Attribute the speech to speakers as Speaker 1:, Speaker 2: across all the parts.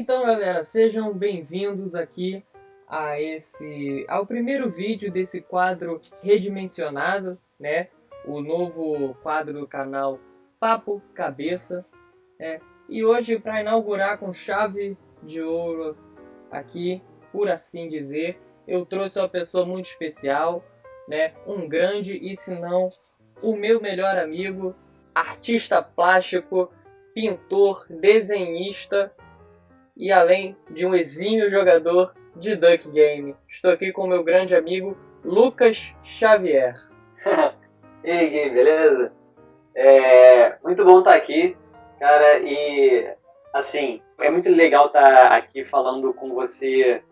Speaker 1: Então, galera, sejam bem-vindos aqui ao primeiro vídeo desse quadro redimensionado, né? O novo quadro do canal Papo Cabeça, né? E hoje, para inaugurar com chave de ouro aqui, por assim dizer, eu trouxe uma pessoa muito especial, né? Um grande e, se não, o meu melhor amigo, artista plástico, pintor, desenhista e além de um exímio jogador de Duck Game. Estou aqui com meu grande amigo Lucas Xavier.
Speaker 2: E aí, Gui, beleza? Muito bom estar aqui, cara, e assim, é muito legal estar aqui falando com você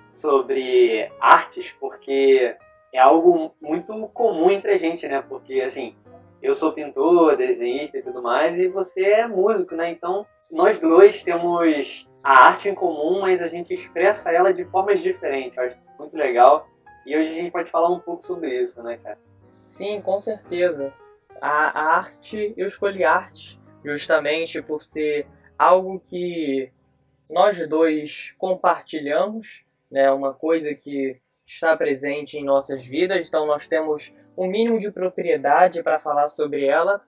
Speaker 2: sobre artes, porque é algo muito comum entre a gente, né? Porque assim, eu sou pintor, desenhista e tudo mais, e você é músico, né? Então, nós dois temos a arte em comum, mas a gente expressa ela de formas diferentes. Eu acho muito legal. E hoje a gente pode falar um pouco sobre isso, né, cara?
Speaker 1: Sim, com certeza. A arte, eu escolhi arte justamente por ser algo que nós dois compartilhamos, né? Uma coisa que está presente em nossas vidas, então nós temos o mínimo de propriedade para falar sobre ela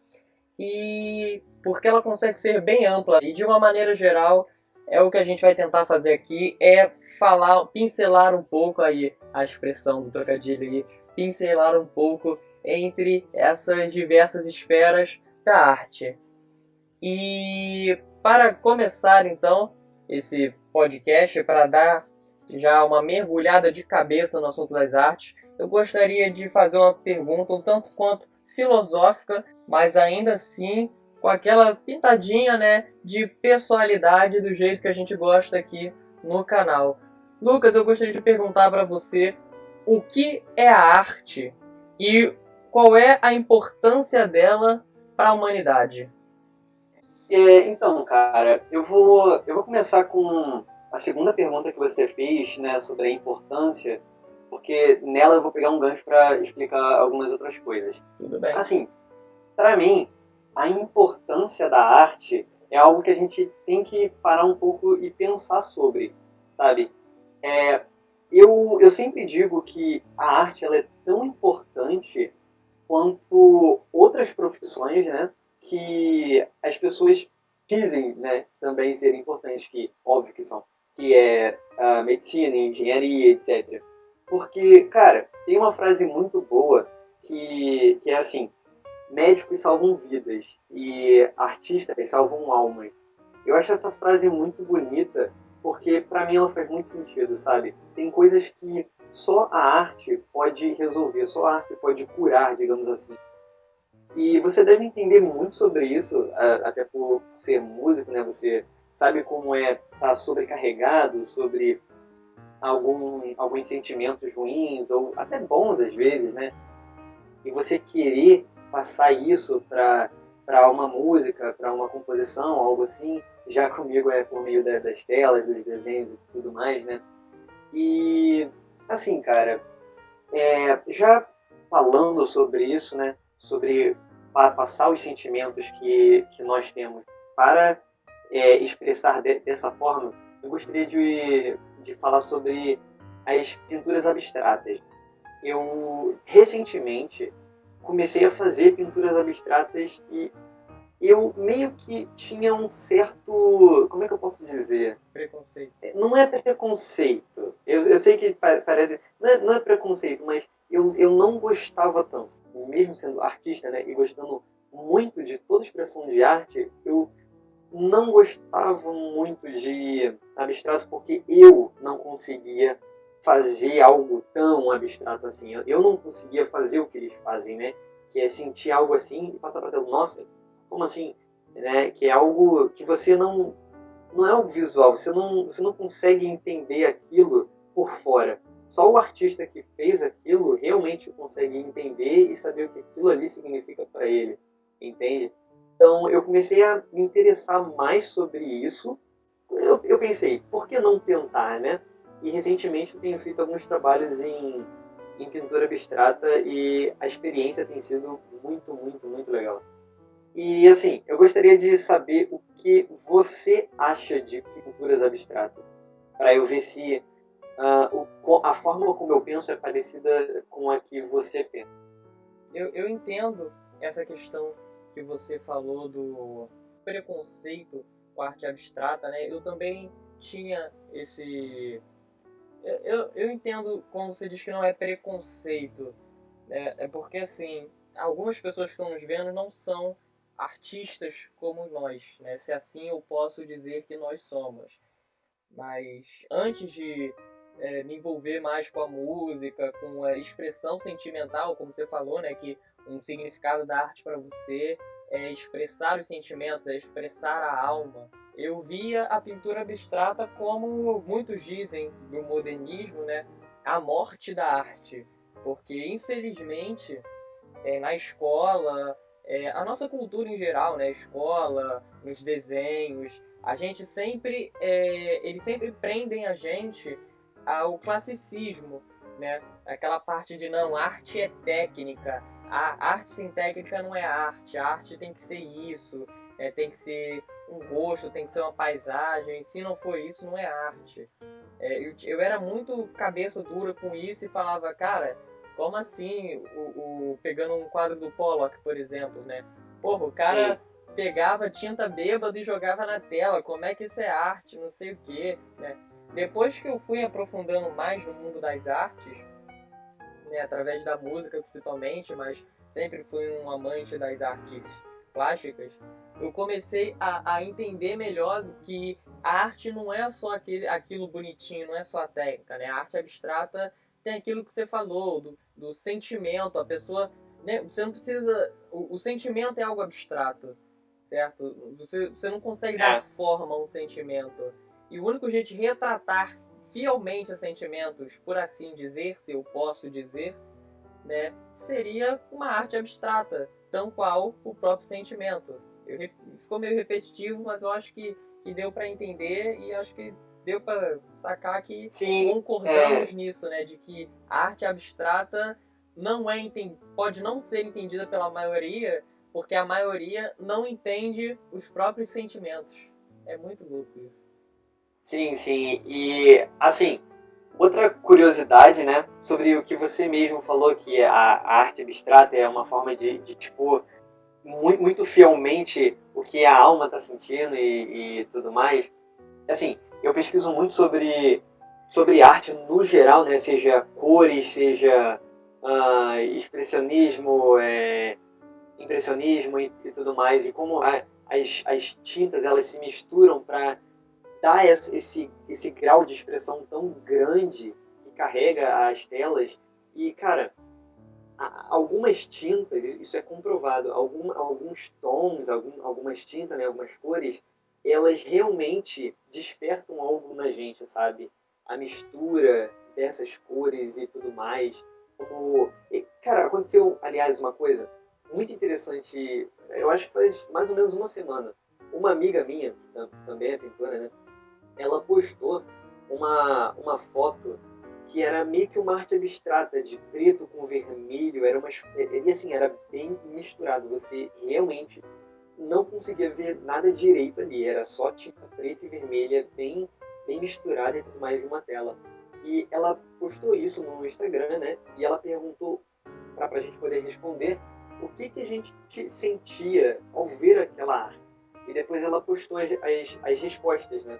Speaker 1: e porque ela consegue ser bem ampla e de uma maneira geral é o que a gente vai tentar fazer aqui é falar, pincelar um pouco aí a expressão do trocadilho aí, pincelar um pouco entre essas diversas esferas da arte. E para começar então esse podcast, para dar já uma mergulhada de cabeça no assunto das artes, eu gostaria de fazer uma pergunta um tanto quanto filosófica, mas ainda assim com aquela pitadinha, né, de pessoalidade do jeito que a gente gosta aqui no canal. Lucas, eu gostaria de perguntar para você o que é a arte e qual é a importância dela para a humanidade.
Speaker 2: Então, cara, eu vou começar com a segunda pergunta que você fez, né, sobre a importância, porque nela eu vou pegar um gancho para explicar algumas outras coisas.
Speaker 1: Tudo bem?
Speaker 2: Assim, para mim, a importância da arte é algo que a gente tem que parar um pouco e pensar sobre, sabe? É, eu sempre digo que a arte ela é tão importante quanto outras profissões, né, que as pessoas dizem, né, também serem importantes, que óbvio que são, que é a medicina, engenharia, etc. Porque, cara, tem uma frase muito boa que é assim, médicos salvam vidas e artistas salvam almas. Eu acho essa frase muito bonita porque para mim ela faz muito sentido, sabe? Tem coisas que só a arte pode resolver, só a arte pode curar, digamos assim. E você deve entender muito sobre isso, até por ser músico, né? Você sabe como é estar sobrecarregado sobre alguns sentimentos ruins ou até bons às vezes, né? E você querer passar isso para uma música, para uma composição, algo assim. Já comigo é por meio das telas, dos desenhos e tudo mais, né? E assim, cara, já falando sobre isso, né? Sobre passar os sentimentos que nós temos para expressar dessa forma, eu gostaria de falar sobre as pinturas abstratas. Eu recentemente comecei a fazer pinturas abstratas e eu meio que tinha um certo, como é que eu posso dizer?
Speaker 1: Preconceito.
Speaker 2: Não é preconceito. Eu sei que parece, não é preconceito, mas eu não gostava tanto. Mesmo sendo artista, né, e gostando muito de toda expressão de arte, eu não gostava muito de abstrato porque eu não conseguia fazer algo tão abstrato assim. Eu não conseguia fazer o que eles fazem, né? Que é sentir algo assim e passar para tela. Nossa, como assim? Né? Que é algo que você não é o visual, você não consegue entender aquilo por fora. Só o artista que fez aquilo realmente consegue entender e saber o que aquilo ali significa para ele, entende? Então eu comecei a me interessar mais sobre isso. Eu pensei, por que não tentar, né? E recentemente eu tenho feito alguns trabalhos em pintura abstrata e a experiência tem sido muito, muito, muito legal. E assim, eu gostaria de saber o que você acha de pinturas abstratas, para eu ver se a forma como eu penso é parecida com a que você pensa.
Speaker 1: Eu entendo essa questão que você falou do preconceito com a arte abstrata, né? Eu também tinha esse. Eu entendo quando você diz que não é preconceito, né? É porque, assim, algumas pessoas que estão nos vendo não são artistas como nós, né? Se assim eu posso dizer que nós somos. Mas antes de me envolver mais com a música, com a expressão sentimental, como você falou, né, que um significado da arte para você é expressar os sentimentos, é expressar a alma. Eu via a pintura abstrata como muitos dizem do modernismo, né, a morte da arte, porque infelizmente na escola, a nossa cultura em geral, né? Escola, nos desenhos, a gente sempre, eles sempre prendem a gente ao classicismo, né? Aquela parte de não, arte é técnica, a arte sem técnica não é arte, a arte tem que ser isso, tem que ser um rosto, tem que ser uma paisagem, se não for isso, não é arte. Eu era muito cabeça dura com isso e falava, cara, como assim? Pegando um quadro do Pollock, por exemplo, né? Porra, o
Speaker 2: Sim,
Speaker 1: cara pegava tinta bêbada e jogava na tela, como é que isso é arte? Não sei o quê, né? Depois que eu fui aprofundando mais no mundo das artes, né, através da música principalmente, mas sempre fui um amante das artes plásticas, eu comecei a entender melhor que a arte não é só aquilo bonitinho, não é só a técnica, né? A arte abstrata tem aquilo que você falou, do sentimento, a pessoa, né, você não precisa, o sentimento é algo abstrato, certo? Você não consegue dar
Speaker 2: é.
Speaker 1: forma a um sentimento. E o único jeito de retratar fielmente os sentimentos, por assim dizer, se eu posso dizer, né, seria uma arte abstrata, tão qual o próprio sentimento. Ficou meio repetitivo, mas eu acho que deu para entender e acho que deu para sacar que
Speaker 2: Sim,
Speaker 1: concordamos nisso, né, de que a arte abstrata não é pode não ser entendida pela maioria, porque a maioria não entende os próprios sentimentos. É muito louco isso.
Speaker 2: sim, sim. E assim, outra curiosidade, né, sobre o que você mesmo falou, que a arte abstrata é uma forma de tipo, muito, muito fielmente o que a alma está sentindo e tudo mais. Assim, eu pesquiso muito sobre arte no geral, né, seja cores, seja expressionismo, impressionismo e tudo mais, e como as tintas elas se misturam para dar esse grau de expressão tão grande que carrega as telas. E, cara, algumas tintas, isso é comprovado, alguns tons, algumas tintas, né, algumas cores, elas realmente despertam algo na gente, sabe? A mistura dessas cores e tudo mais. Cara, aconteceu, aliás, uma coisa muito interessante, eu acho que faz mais ou menos uma semana. Uma amiga minha, que também é pintora, né? Ela postou uma foto que era meio que uma arte abstrata, de preto com vermelho, e assim, era bem misturado, você realmente não conseguia ver nada direito ali, era só tinta preta e vermelha, bem misturada e tudo mais em uma tela. E ela postou isso no Instagram, né? E ela perguntou, para a gente poder responder, o que a gente sentia ao ver aquela arte. E depois ela postou as respostas, né?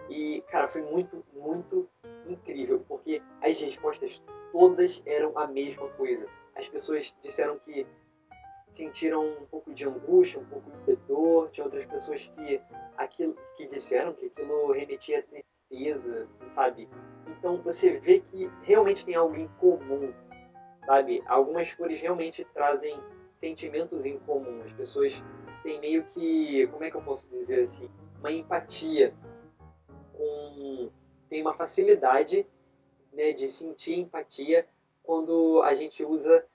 Speaker 2: E, cara, foi muito, muito incrível, porque as respostas todas eram a mesma coisa. As pessoas disseram que sentiram um pouco de angústia, um pouco de dor, tinha outras pessoas que disseram que aquilo remetia a tristeza, sabe? Então você vê que realmente tem algo em comum, sabe? Algumas cores realmente trazem sentimentos em comum. As pessoas têm meio que, como é que eu posso dizer assim, uma empatia com tem uma facilidade, né, de sentir empatia quando a gente usa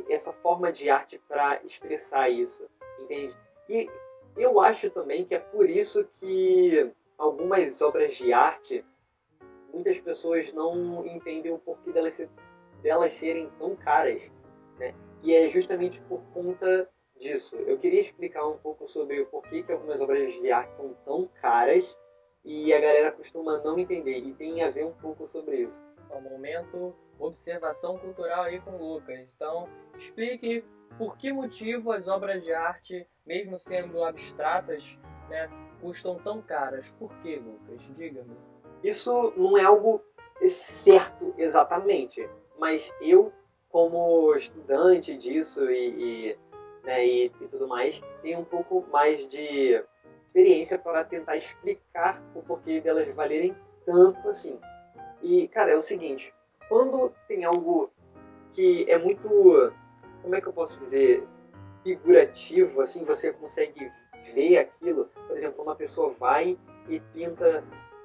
Speaker 2: essa forma de arte para expressar isso, entende? E eu acho também que é por isso que algumas obras de arte muitas pessoas não entendem o porquê delas serem tão caras, né? E é justamente por conta disso, eu queria explicar um pouco sobre o porquê que algumas obras de arte são tão caras e a galera costuma não entender, e tem a ver um pouco sobre isso.
Speaker 1: É um momento observação cultural aí com o Lucas. Então, explique por que motivo as obras de arte, mesmo sendo abstratas, né, custam tão caras. Por que, Lucas? Diga-me.
Speaker 2: Isso não é algo certo exatamente, mas eu, como estudante disso né, e tudo mais, tenho um pouco mais de experiência para tentar explicar o porquê delas valerem tanto assim. E, cara, é o seguinte, quando tem algo que é muito, como é que eu posso dizer, figurativo, assim, você consegue ver aquilo. Por exemplo, uma pessoa vai e pinta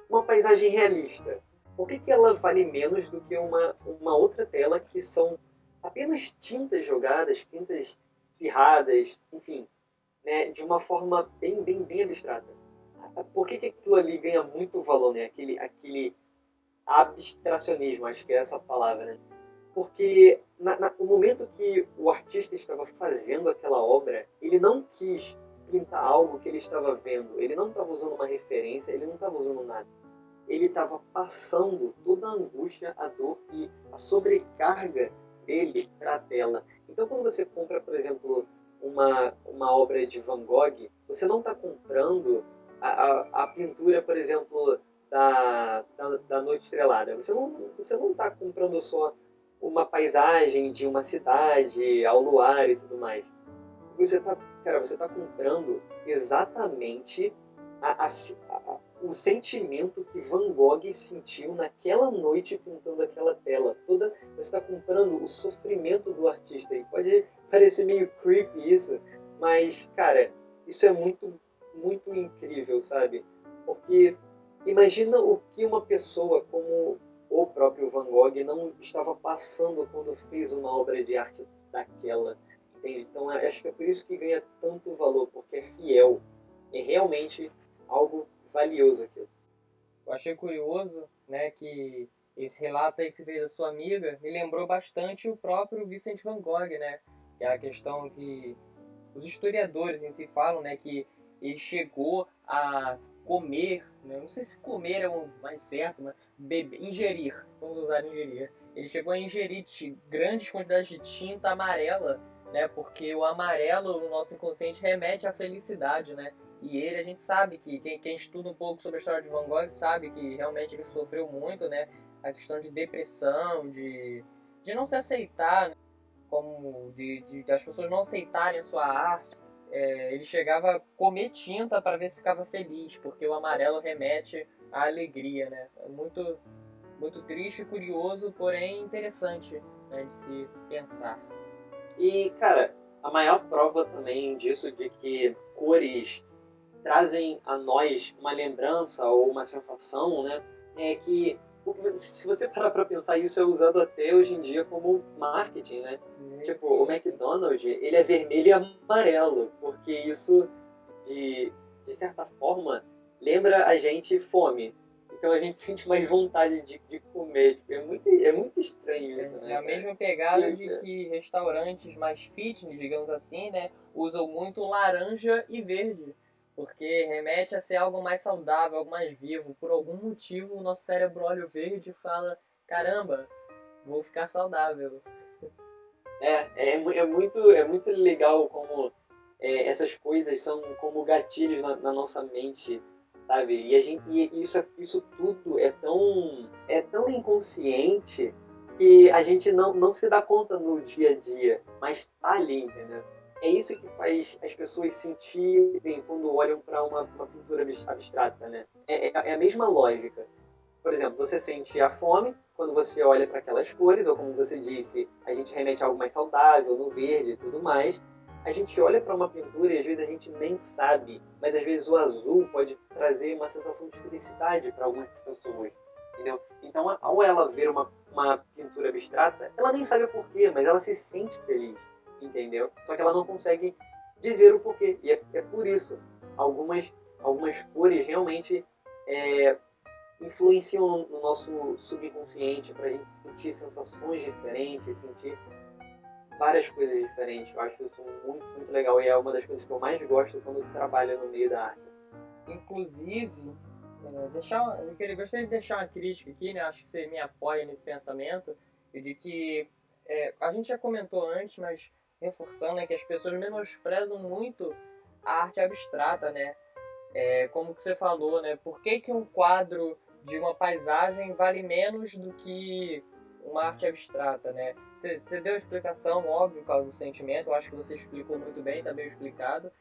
Speaker 2: uma paisagem realista. Por que, que ela vale menos do que uma outra tela que são apenas tintas jogadas, tintas pirradas, enfim, né, de uma forma bem abstrata? Por que, que aquilo ali ganha muito valor, né? Aquele abstracionismo, acho que é essa a palavra, né? Porque no momento que o artista estava fazendo aquela obra, ele não quis pintar algo que ele estava vendo, ele não estava usando uma referência, ele não estava usando nada. Ele estava passando toda a angústia, a dor e a sobrecarga dele para a tela. Então, quando você compra, por exemplo, uma obra de Van Gogh, você não está comprando a pintura, por exemplo, da Noite Estrelada. Você não está comprando só uma paisagem de uma cidade ao luar e tudo mais. Você tá comprando exatamente o sentimento que Van Gogh sentiu naquela noite pintando aquela tela. Você está comprando o sofrimento do artista. E pode parecer meio creepy isso, mas, cara, isso é muito incrível, sabe? Porque imagina o que uma pessoa como o próprio Van Gogh não estava passando quando fez uma obra de arte daquela. Entende? Então acho que é por isso que ganha tanto valor, porque é fiel. É realmente algo valioso aquilo.
Speaker 1: Eu achei curioso, né, que esse relato aí que você fez da sua amiga me lembrou bastante o próprio Vincent Van Gogh, né? Que é a questão que os historiadores em si falam, né, que ele chegou a comer, né, não sei se comer é o mais certo, mas beber, ingerir, vamos usar ingerir. Ele chegou a ingerir grandes quantidades de tinta amarela, né, porque o amarelo no nosso inconsciente remete à felicidade, né? E ele, a gente sabe que quem estuda um pouco sobre a história de Van Gogh sabe que realmente ele sofreu muito, né? A questão de depressão, de não se aceitar, né? Como de as pessoas não aceitarem a sua arte. Ele chegava a comer tinta para ver se ficava feliz, porque o amarelo remete à alegria, né? É muito triste, curioso, porém interessante, né, de se pensar.
Speaker 2: E, cara, a maior prova também disso de que cores trazem a nós uma lembrança ou uma sensação, né? É que se você parar para pensar, isso é usado até hoje em dia como marketing, né? Tipo, o
Speaker 1: Sim.
Speaker 2: McDonald's, ele é vermelho e amarelo, porque isso, de, de certa forma, lembra a gente fome. Então a gente sente mais vontade de comer. Tipo, é muito estranho isso,
Speaker 1: É
Speaker 2: né,
Speaker 1: a
Speaker 2: cara?
Speaker 1: mesma pegada
Speaker 2: E,
Speaker 1: de que restaurantes mais fitness, digamos assim, né, usam muito laranja e verde, porque remete a ser algo mais saudável, algo mais vivo. Por algum motivo, o nosso cérebro olha o verde e fala: caramba, vou ficar saudável.
Speaker 2: é muito legal como essas coisas são como gatilhos na nossa mente, sabe? E isso tudo é tão inconsciente que a gente não se dá conta no dia a dia, mas tá ali, entendeu? É isso que faz as pessoas sentirem quando olham para uma pintura abstrata, né? É a mesma lógica. Por exemplo, você sente a fome quando você olha para aquelas cores, ou como você disse, a gente remete a algo mais saudável, no verde e tudo mais. A gente olha para uma pintura e às vezes a gente nem sabe, mas às vezes o azul pode trazer uma sensação de felicidade para algumas pessoas, entendeu? Então, ao ela ver uma pintura abstrata, ela nem sabe o porquê, mas ela se sente feliz, entendeu? Só que ela não consegue dizer o porquê. E é por isso. Algumas, algumas cores realmente é, influenciam no nosso subconsciente para a gente sentir sensações diferentes, sentir várias coisas diferentes. Eu acho isso muito, muito legal e é uma das coisas que eu mais gosto quando trabalho no meio da arte.
Speaker 1: Inclusive, gostaria de deixar uma crítica aqui, né? Acho que você me apoia nesse pensamento, e de que a gente já comentou antes, mas reforçando, né, que as pessoas menosprezam muito a arte abstrata, né? Como que você falou, né? Por que que um quadro de uma paisagem vale menos do que uma arte abstrata, né? Você deu a explicação, óbvio, por causa do sentimento, eu acho que você explicou muito bem, está bem explicado,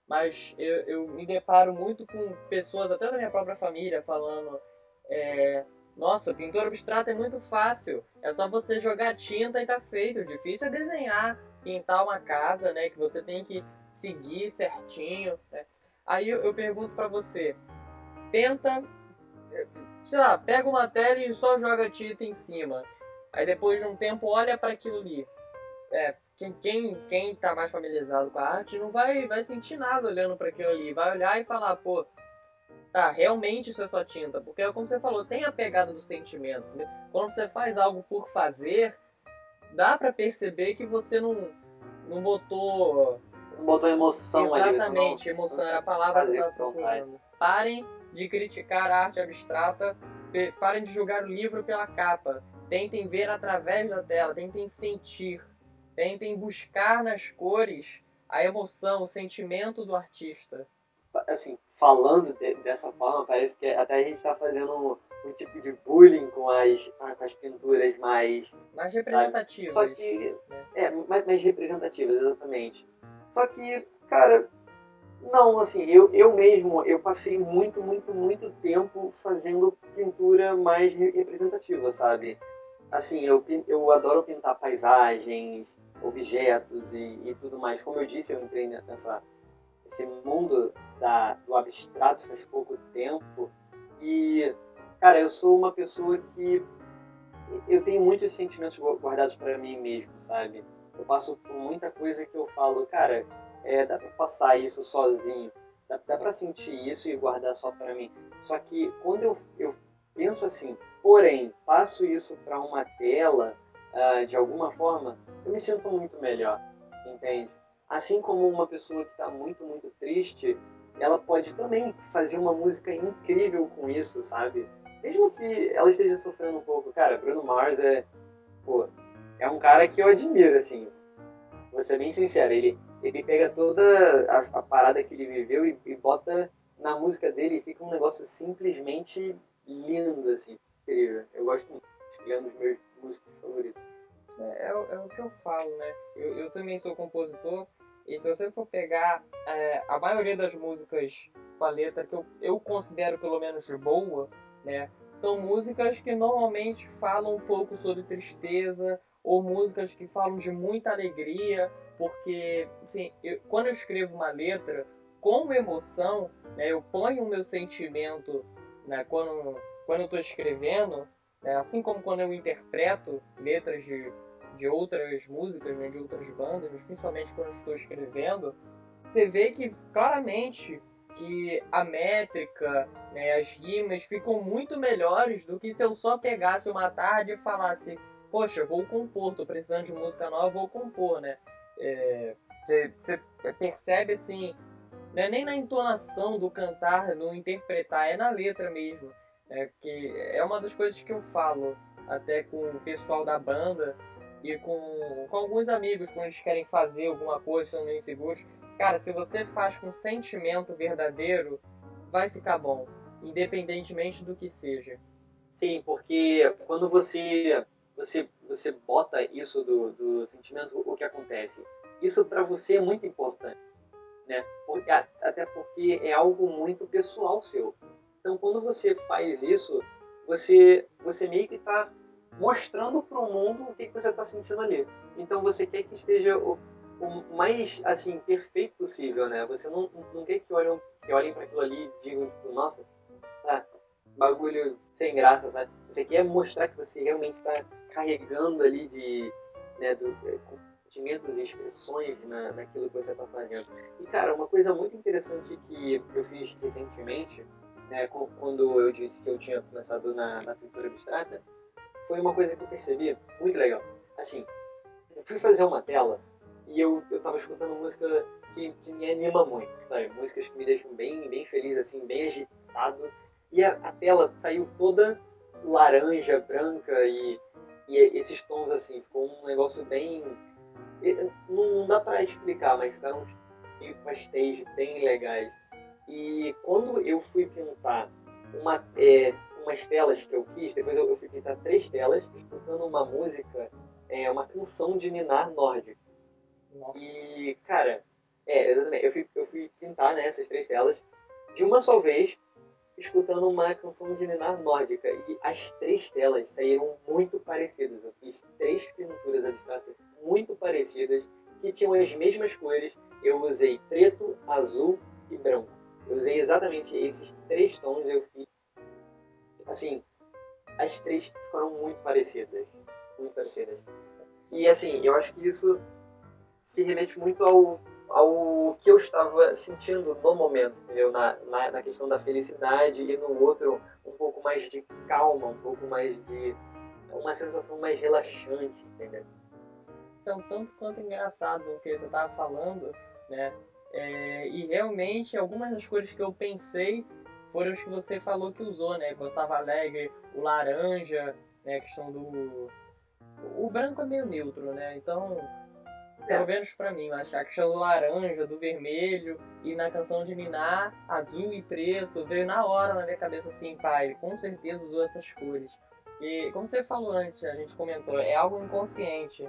Speaker 1: mas eu me deparo muito com pessoas, até da minha própria família, falando: nossa, pintura abstrata é muito fácil, é só você jogar tinta e tá feito. O difícil é desenhar, pintar uma casa, né, que você tem que seguir certinho, né? Aí eu pergunto pra você, tenta, sei lá, pega uma tela e só joga tinta em cima. Aí depois de um tempo olha para aquilo ali. Quem tá mais familiarizado com a arte não vai sentir nada olhando para aquilo ali. Vai olhar e falar, pô, tá, realmente isso é só tinta. Porque, como você falou, tem a pegada do sentimento, né? Quando você faz algo por fazer, dá para perceber que você não botou...
Speaker 2: Não botou emoção ali.
Speaker 1: Exatamente, emoção era a palavra que eu estava procurando. Parem de criticar a arte abstrata, parem de julgar o livro pela capa. Tentem ver através da tela, tentem sentir, tentem buscar nas cores a emoção, o sentimento do artista.
Speaker 2: Assim, falando dessa forma, parece que até a gente está fazendo um tipo de bullying com as pinturas mais
Speaker 1: representativas.
Speaker 2: Só que, mais representativas, exatamente. Só que, cara, não, assim, eu mesmo, eu passei muito, muito, muito tempo fazendo pintura mais representativa, sabe? Assim, eu adoro pintar paisagens, objetos e tudo mais. Como eu disse, eu entrei esse mundo do abstrato faz pouco tempo e, cara, eu sou uma pessoa que eu tenho muitos sentimentos guardados para mim mesmo, sabe? Eu passo por muita coisa que eu falo, cara, dá pra passar isso sozinho, dá pra sentir isso e guardar só para mim. Só que quando eu penso assim, porém, passo isso para uma tela, de alguma forma, eu me sinto muito melhor, entende? Assim como uma pessoa que está muito, muito triste, ela pode também fazer uma música incrível com isso, sabe? Mesmo que ela esteja sofrendo um pouco. Cara, Bruno Mars pô, é um cara que eu admiro, assim. Vou ser bem sincero, ele pega toda a parada que ele viveu e bota na música dele e fica um negócio simplesmente lindo, assim, incrível. Eu gosto muito. Ele é um dos meus músicos favoritos.
Speaker 1: É o que eu falo, né? Eu também sou compositor, e se você for pegar a maioria das músicas com a letra que eu considero pelo menos boa, né? São músicas que normalmente falam um pouco sobre tristeza, ou músicas que falam de muita alegria, porque assim, quando eu escrevo uma letra com emoção, né, eu ponho o meu sentimento, né, quando eu estou escrevendo, né, assim como quando eu interpreto letras de outras músicas, né, de outras bandas, mas principalmente quando eu estou escrevendo, você vê que claramente que a métrica, né, as rimas ficam muito melhores do que se eu só pegasse uma tarde e falasse, poxa, vou compor, tô precisando de música nova, vou compor, né? Você percebe assim, não é nem na entonação do cantar, no interpretar, é na letra mesmo. Que é uma das coisas que eu falo até com o pessoal da banda e com alguns amigos quando eles querem fazer alguma coisa, são meio inseguros. Cara, se você faz com sentimento verdadeiro, vai ficar bom, independentemente do que seja.
Speaker 2: Sim, porque quando você bota isso do sentimento, o que acontece? Isso para você é muito importante, né? Até porque é algo muito pessoal seu. Então, quando você faz isso, você meio que está mostrando para o mundo o que você está sentindo ali. Então, você quer que esteja o mais assim perfeito possível, né? Você não quer que olhem para aquilo ali e digam, tipo, nossa, tá, bagulho sem graça, sabe? Você quer mostrar que você realmente está carregando ali sentimentos e expressões naquilo que você está fazendo. E, cara, uma coisa muito interessante que eu fiz recentemente, né, quando eu disse que eu tinha começado na pintura abstrata, foi uma coisa que eu percebi muito legal. Assim, fui fazer uma tela e eu tava escutando música que me anima muito, sabe? Músicas que me deixam bem feliz, assim, bem agitado. E a tela saiu toda laranja, branca e esses tons assim, ficou um negócio bem. Não dá pra explicar, mas ficaram uns meio pastéis bem legais. E quando eu fui pintar umas telas que eu quis, depois eu fui pintar 3 telas, escutando uma música, uma canção de ninar nórdico.
Speaker 1: Nossa.
Speaker 2: E, cara, exatamente, eu fui pintar, né, essas 3 telas de uma só vez, escutando uma canção de ninar nórdica. E as 3 telas saíram muito parecidas. Eu fiz 3 pinturas abstratas muito parecidas, que tinham as mesmas cores. Eu usei preto, azul e branco. Eu usei exatamente esses 3 tons. Eu fiz, assim, as 3 ficaram muito parecidas. Muito parecidas. E, assim, eu acho que isso se remete muito ao que eu estava sentindo no momento, entendeu? Na questão da felicidade e no outro um pouco mais de calma, um pouco mais de uma sensação mais relaxante, entendeu?
Speaker 1: Isso é um tanto quanto engraçado o que você estava falando, né? E realmente algumas das cores que eu pensei foram as que você falou que usou, né? Quando estava alegre, o laranja, né? A questão do... O branco é meio neutro, né? Então, pelo menos pra mim, mas a questão do laranja, do vermelho e na canção de Ninar, azul e preto, veio na hora na minha cabeça assim, pai, ele com certeza usou essas cores. E como você falou antes, a gente comentou, é algo inconsciente.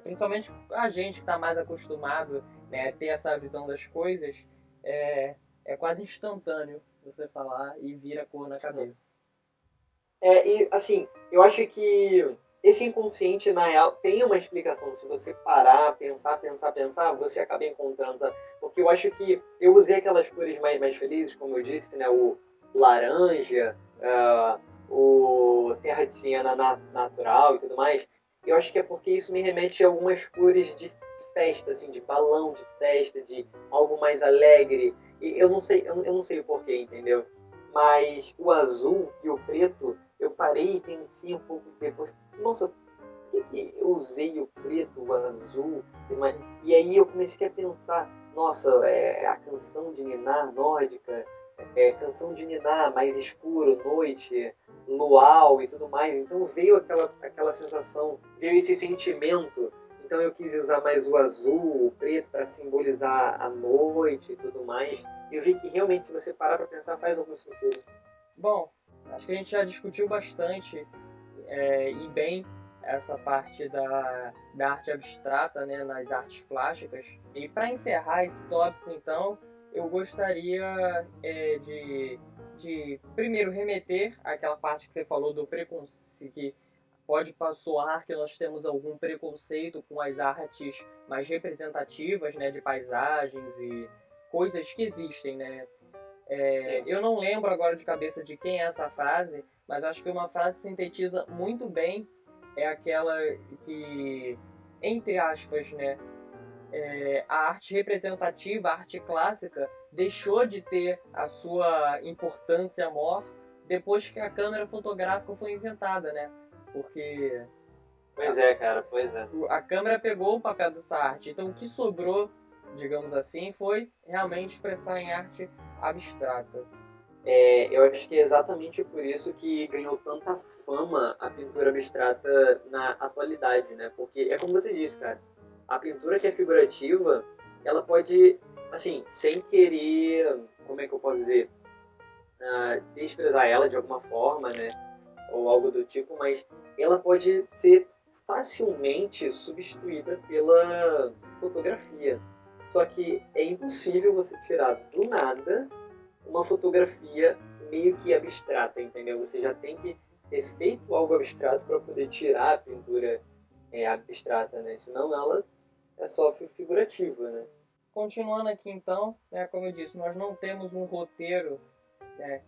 Speaker 1: Principalmente a gente que está mais acostumado, né, a ter essa visão das coisas, é quase instantâneo você falar e vira cor na cabeça.
Speaker 2: E assim, eu acho que esse inconsciente, na real, tem uma explicação. Se você parar, pensar, você acaba encontrando, sabe? Porque eu acho que eu usei aquelas cores mais felizes, como eu disse, né? O laranja, o terra de siena natural e tudo mais. Eu acho que é porque isso me remete a algumas cores de festa, assim, de balão de festa, de algo mais alegre. E eu não sei o porquê, entendeu? Mas o azul e o preto, eu parei e pensei um pouco depois, nossa, por que eu usei o preto, o azul? E aí eu comecei a pensar, nossa, a canção de ninar nórdica, canção de ninar mais escuro, noite, luau e tudo mais. Então veio aquela sensação, veio esse sentimento. Então eu quis usar mais o azul, o preto para simbolizar a noite e tudo mais. E eu vi que realmente, se você parar para pensar, faz algum sentido.
Speaker 1: Bom, acho que a gente já discutiu bastante e bem essa parte da arte abstrata, né, nas artes plásticas. E para encerrar esse tópico, então, eu gostaria de primeiro remeter àquela parte que você falou do preconceito, que pode soar que nós temos algum preconceito com as artes mais representativas, né, de paisagens e coisas que existem, né? Eu não lembro agora de cabeça de quem é essa frase, mas acho que uma frase sintetiza muito bem é aquela que, entre aspas, né, a arte representativa, a arte clássica, deixou de ter a sua importância maior depois que a câmera fotográfica foi inventada, né? Porque
Speaker 2: Pois é, cara, pois é.
Speaker 1: a câmera pegou o papel dessa arte, então o que sobrou, digamos assim, foi realmente expressar em arte abstrata.
Speaker 2: Eu acho que é exatamente por isso que ganhou tanta fama a pintura abstrata na atualidade, né? Porque é como você disse, cara, a pintura que é figurativa, ela pode, assim, sem querer, como é que eu posso dizer, desprezar ela de alguma forma, né? Ou algo do tipo, mas ela pode ser facilmente substituída pela fotografia. Só que é impossível você tirar do nada uma fotografia meio que abstrata, entendeu? Você já tem que ter feito algo abstrato para poder tirar a pintura abstrata, né? Senão ela é só figurativa, né?
Speaker 1: Continuando aqui então, né, como eu disse, nós não temos um roteiro, né,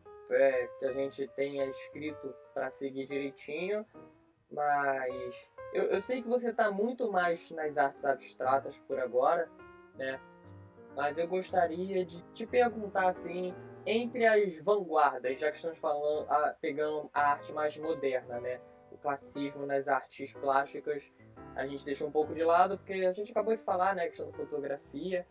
Speaker 1: que a gente tenha escrito para seguir direitinho, mas eu sei que você está muito mais nas artes abstratas por agora, né? Mas eu gostaria de te perguntar assim, entre as vanguardas, já que estamos falando, pegando a arte mais moderna, né? classicismo nas artes plásticas a gente deixou um pouco de lado, porque a gente acabou de falar, né, a questão da fotografia.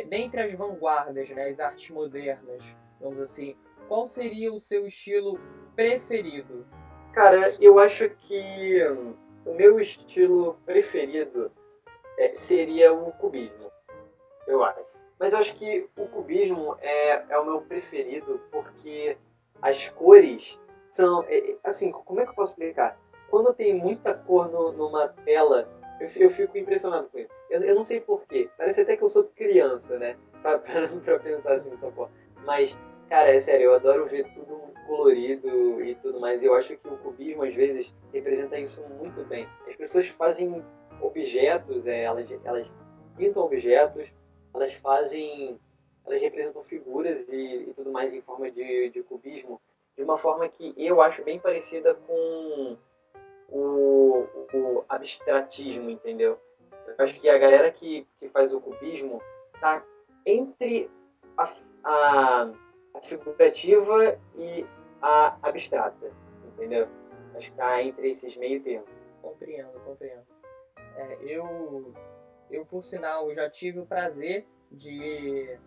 Speaker 1: Dentre as vanguardas, né, as artes modernas, vamos assim, qual seria o seu estilo preferido?
Speaker 2: Cara, eu acho que o meu estilo preferido seria o cubismo, eu acho. Mas eu acho que o cubismo é o meu preferido porque as cores são. Assim, como é que eu posso explicar? Quando tem muita cor numa tela, eu fico impressionado com isso. Eu não sei porquê. Parece até que eu sou criança, né? Pra pensar assim dessa forma. Mas, cara, é sério, eu adoro ver tudo colorido e tudo mais. E eu acho que o cubismo, às vezes, representa isso muito bem. As pessoas fazem objetos, elas pintam objetos, elas fazem, elas representam figuras e tudo mais em forma de cubismo, de uma forma que eu acho bem parecida com o abstratismo, entendeu? Eu acho que a galera que faz o cubismo tá entre a, a, a figurativa e a abstrata, entendeu? Acho que tá entre esses meio termos.
Speaker 1: Compreendo, compreendo. Eu, por sinal, já tive o prazer de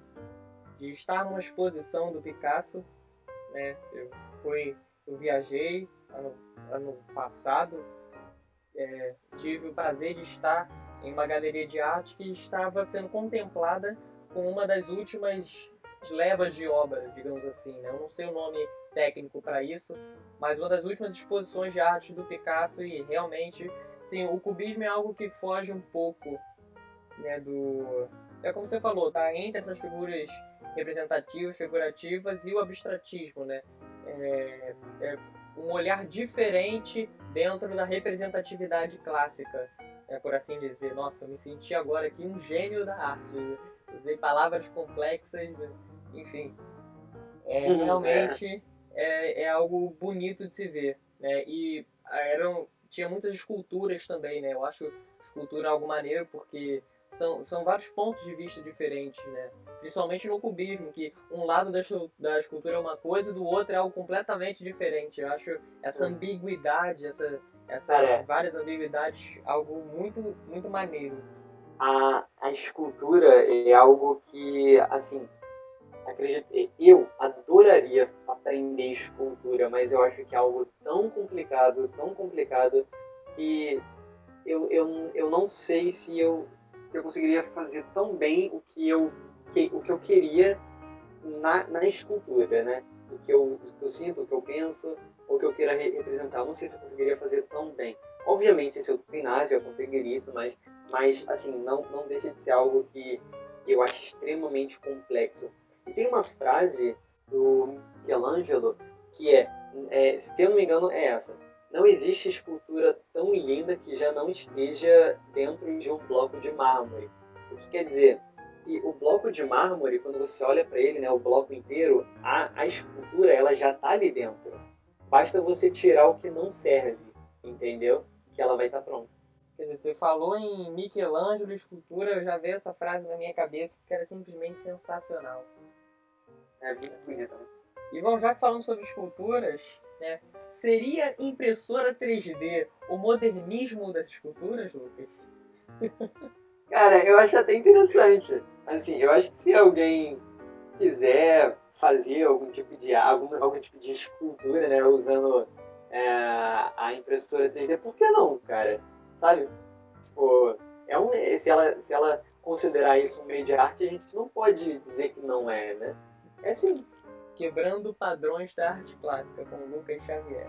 Speaker 1: estar numa exposição do Picasso, né? Eu viajei ano passado, tive o prazer de estar em uma galeria de arte que estava sendo contemplada com uma das últimas levas de obra, digamos assim, né? Eu não sei o nome técnico para isso, mas uma das últimas exposições de arte do Picasso e realmente, sim, o cubismo é algo que foge um pouco, né, do... É como você falou, tá entre essas figuras representativas, figurativas e o abstratismo, né? É um olhar diferente dentro da representatividade clássica, por assim dizer. Nossa, eu me senti agora aqui um gênio da arte. Usei palavras complexas, enfim. Realmente é algo bonito de se ver, né? E tinha muitas esculturas também, né? Eu acho escultura algo maneiro porque são vários pontos de vista diferentes, né? Principalmente no cubismo, que um lado da escultura é uma coisa e do outro é algo completamente diferente. Eu acho essa ambiguidade, essas várias ambiguidades, algo muito, muito maneiro.
Speaker 2: A escultura é algo que, assim, acredito, eu adoraria aprender escultura, mas eu acho que é algo tão complicado, que eu não sei se eu conseguiria fazer tão bem o que eu queria na escultura, né? O que eu sinto, o que eu penso, o que eu queira representar. Eu não sei se eu conseguiria fazer tão bem. Obviamente, se eu treinasse, eu conseguiria isso, mas assim, não deixa de ser algo que eu acho extremamente complexo. E tem uma frase do Michelangelo que se eu não me engano, é essa: não existe escultura tão linda que já não esteja dentro de um bloco de mármore. O que quer dizer? E o bloco de mármore, quando você olha para ele, né, o bloco inteiro, a escultura ela já está ali dentro. Basta você tirar o que não serve, entendeu? Que ela vai estar pronta.
Speaker 1: Quer dizer, você falou em Michelangelo, escultura, eu já vi essa frase na minha cabeça que era simplesmente sensacional.
Speaker 2: É muito bonita, né?
Speaker 1: E bom, já que falamos sobre esculturas, né, seria impressora 3D o modernismo das esculturas, Lucas?
Speaker 2: Cara, eu acho até interessante. Assim, eu acho que se alguém quiser fazer algum tipo de escultura, né, usando a impressora 3D, por que não, cara? Sabe? Tipo, se ela considerar isso um meio de arte, a gente não pode dizer que não é, né? É sim.
Speaker 1: Quebrando padrões da arte clássica, com Lucas Xavier.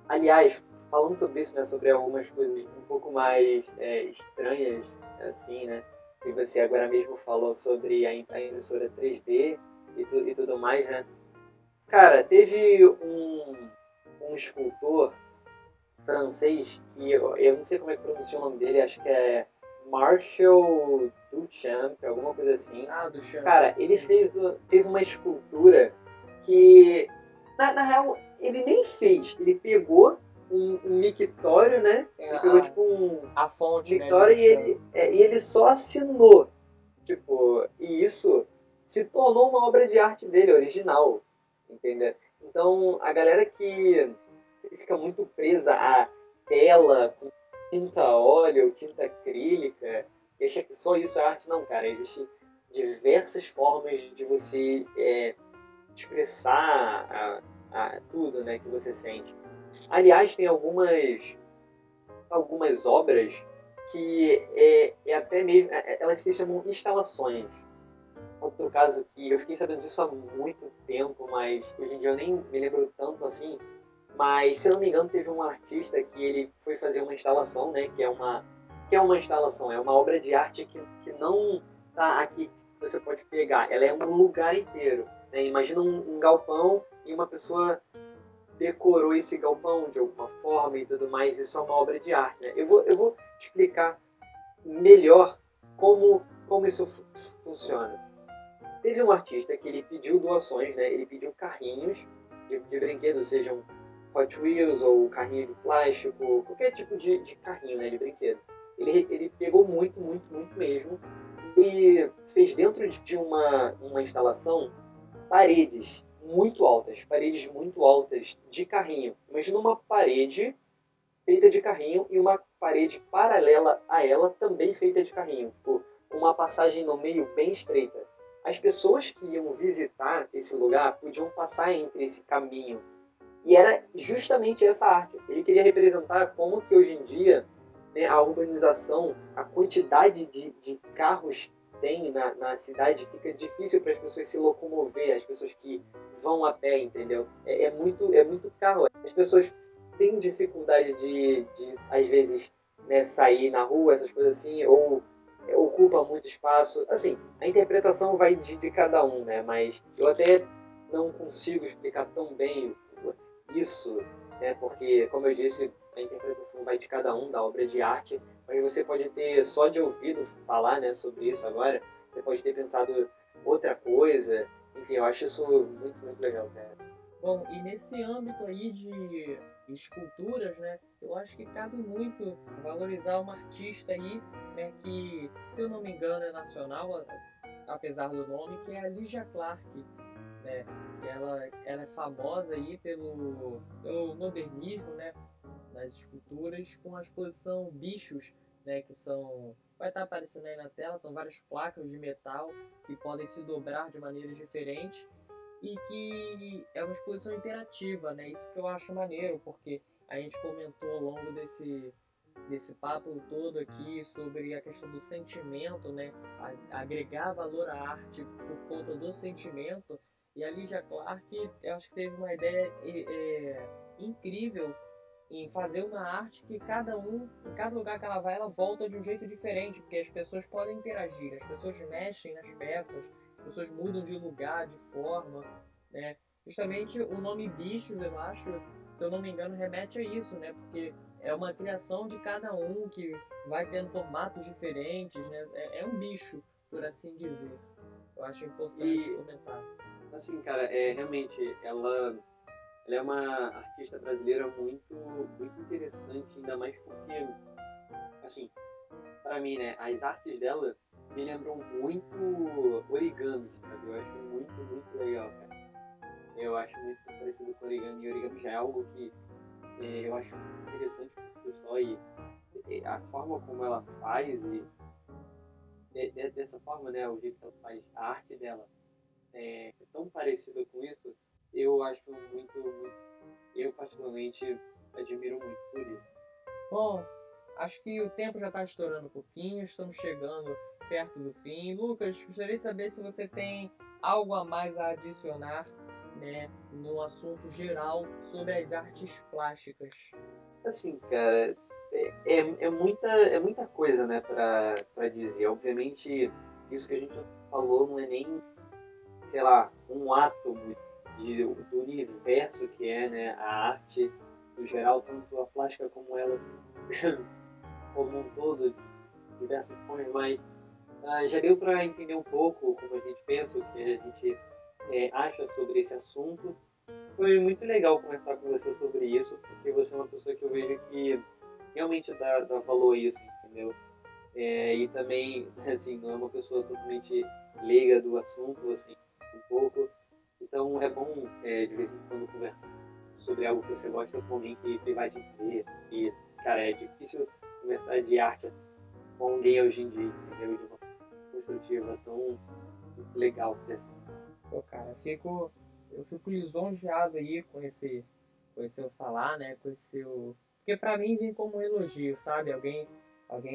Speaker 2: Aliás, falando sobre isso, né, sobre algumas coisas um pouco mais estranhas, assim, né, que você agora mesmo falou sobre a impressora 3D e tudo mais, né? Cara, teve um escultor francês que eu não sei como é que pronuncia o nome dele, acho que é Marshall Duchamp, alguma coisa assim.
Speaker 1: Ah, Duchamp.
Speaker 2: Cara, ele fez uma escultura que, na real, ele nem fez. Ele pegou um mictório, né? Ele pegou tipo
Speaker 1: a fonte,
Speaker 2: mictório,
Speaker 1: né,
Speaker 2: e ele só assinou. Tipo, e isso se tornou uma obra de arte dele, original. Entendeu? Então, a galera que fica muito presa tela, com tinta a óleo, tinta acrílica, e acha que só isso é arte. Não, cara, existem diversas formas de você expressar tudo, né, que você sente. Aliás, tem algumas obras que até mesmo, elas se chamam instalações. Outro caso que eu fiquei sabendo disso há muito tempo, mas hoje em dia eu nem me lembro tanto assim. Mas, se eu não me engano, teve um artista que ele foi fazer uma instalação, né? Que é uma instalação, é uma obra de arte que não está aqui, que você pode pegar. Ela é um lugar inteiro. Né? Imagina um galpão e uma pessoa decorou esse galpão de alguma forma e tudo mais. Isso é uma obra de arte. Né? Eu vou explicar melhor como isso funciona. Teve um artista que ele pediu doações, né? Ele pediu carrinhos de brinquedos, sejam Hot Wheels ou carrinho de plástico, qualquer tipo de carrinho, né, de brinquedo. Ele pegou muito, muito, muito mesmo e fez dentro de uma instalação paredes muito altas de carrinho. Imagina uma parede feita de carrinho e uma parede paralela a ela também feita de carrinho, tipo, uma passagem no meio bem estreita. As pessoas que iam visitar esse lugar podiam passar entre esse caminho. E era justamente essa arte. Ele queria representar como que hoje em dia, né, a urbanização, a quantidade de carros que tem na cidade, fica difícil para as pessoas se locomover, as pessoas que vão a pé, entendeu? É muito carro. As pessoas têm dificuldade de às vezes, né, sair na rua, essas coisas assim, ou ocupa muito espaço. Assim, a interpretação vai de cada um, né? Mas eu até não consigo explicar tão bem isso, né? Porque, como eu disse, a interpretação vai de cada um da obra de arte, mas você pode ter só de ouvido falar, né, sobre isso agora, você pode ter pensado outra coisa. Enfim, eu acho isso muito, muito legal, cara.
Speaker 1: Bom, e nesse âmbito aí de esculturas, né, eu acho que cabe muito valorizar uma artista aí, né, que, se eu não me engano, é nacional, apesar do nome, que é a Lygia Clark, né, que ela é famosa aí pelo modernismo, né, nas esculturas, com a exposição Bichos, né, que são... Vai estar aparecendo aí na tela, são várias placas de metal que podem se dobrar de maneiras diferentes e que é uma exposição interativa, né? Isso que eu acho maneiro, porque a gente comentou ao longo desse papo todo aqui sobre a questão do sentimento, né? Agregar valor à arte por conta do sentimento. E a Lygia Clark, eu acho que teve uma ideia incrível em fazer uma arte que em cada lugar que ela vai, ela volta de um jeito diferente, porque as pessoas podem interagir, as pessoas mexem nas peças, as pessoas mudam de lugar, de forma, né? Justamente o nome Bichos, eu acho, se eu não me engano, remete a isso, né? Porque é uma criação de cada um que vai tendo formatos diferentes, né? É um bicho, por assim dizer. Eu acho importante
Speaker 2: E,
Speaker 1: comentar.
Speaker 2: assim, cara, realmente, ela é uma artista brasileira muito, muito interessante, ainda mais porque, assim, para mim, né, as artes dela me lembram muito origami, sabe? Eu acho muito, muito legal, cara. Eu acho muito parecido com origami. E origami já é algo que eu acho interessante por si só. E a forma como ela faz, dessa forma, né, o jeito que ela faz, a arte dela é tão parecida com isso, eu acho muito, muito. Eu, particularmente, admiro muito por isso.
Speaker 1: Bom, acho que o tempo já está estourando um pouquinho, estamos chegando perto do fim. Lucas, gostaria de saber se você tem algo a mais a adicionar, né, no assunto geral sobre as artes plásticas.
Speaker 2: Assim, cara, é muita coisa, né, pra dizer. Obviamente, isso que a gente falou não é nem, sei lá, um átomo do universo que é, né, a arte no geral, tanto a plástica como ela como um todo, de diversas formas, mas já deu para entender um pouco como a gente pensa, o que a gente acha sobre esse assunto. Foi muito legal conversar com você sobre isso, porque você é uma pessoa que eu vejo que realmente dá valor a isso, entendeu? E também, assim, não é uma pessoa totalmente leiga do assunto, assim, um pouco. Então é bom, de vez em quando, conversar sobre algo que você gosta com alguém que vai te ver. E, cara, é difícil conversar de arte com alguém hoje em dia, entendeu? De uma forma construtiva, tão legal. Assim.
Speaker 1: Pô, cara, eu fico lisonjeado aí com esse seu falar, né? Com esse seu... Porque pra mim vem como um elogio, sabe? Alguém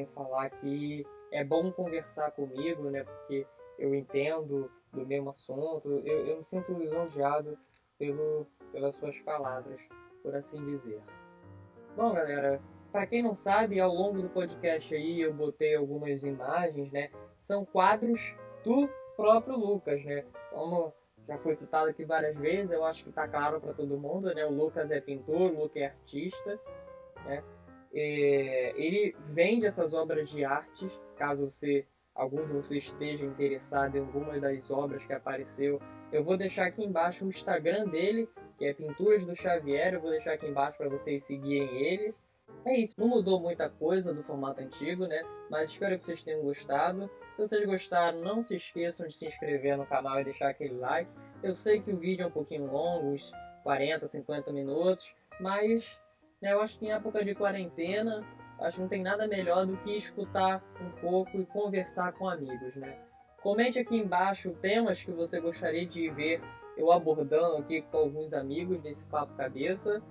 Speaker 1: falar que é bom conversar comigo, né? Porque eu entendo do mesmo assunto. Eu me sinto lisonjeado pelas suas palavras, por assim dizer. Bom, galera, para quem não sabe, ao longo do podcast aí eu botei algumas imagens, né? São quadros do próprio Lucas, né? Como já foi citado aqui várias vezes, eu acho que está claro para todo mundo, né? O Lucas é pintor, o Lucas é artista, né? Ele vende essas obras de artes, caso algum de vocês esteja interessado em alguma das obras que apareceu, eu vou deixar aqui embaixo o Instagram dele, que é Pinturas do Xavier, eu vou deixar aqui embaixo para vocês seguirem ele. É isso, não mudou muita coisa do formato antigo, né? Mas espero que vocês tenham gostado. Se vocês gostaram, não se esqueçam de se inscrever no canal e deixar aquele like. Eu sei que o vídeo é um pouquinho longo, uns 40, 50 minutos, mas né, eu acho que em época de quarentena, acho que não tem nada melhor do que escutar um pouco e conversar com amigos, né? Comente aqui embaixo temas que você gostaria de ver eu abordando aqui com alguns amigos desse Papo Cabeça.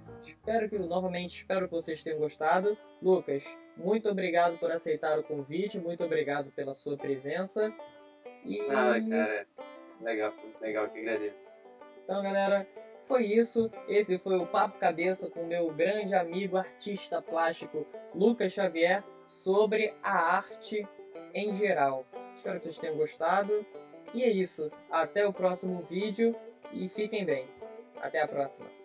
Speaker 1: Novamente, espero que vocês tenham gostado. Lucas, muito obrigado por aceitar o convite, muito obrigado pela sua presença.
Speaker 2: Cara, legal, que agradeço.
Speaker 1: Então, galera, foi isso. Esse foi o Papo Cabeça com meu grande amigo artista plástico Lucas Xavier sobre a arte em geral. Espero que vocês tenham gostado. E é isso. Até o próximo vídeo e fiquem bem. Até a próxima.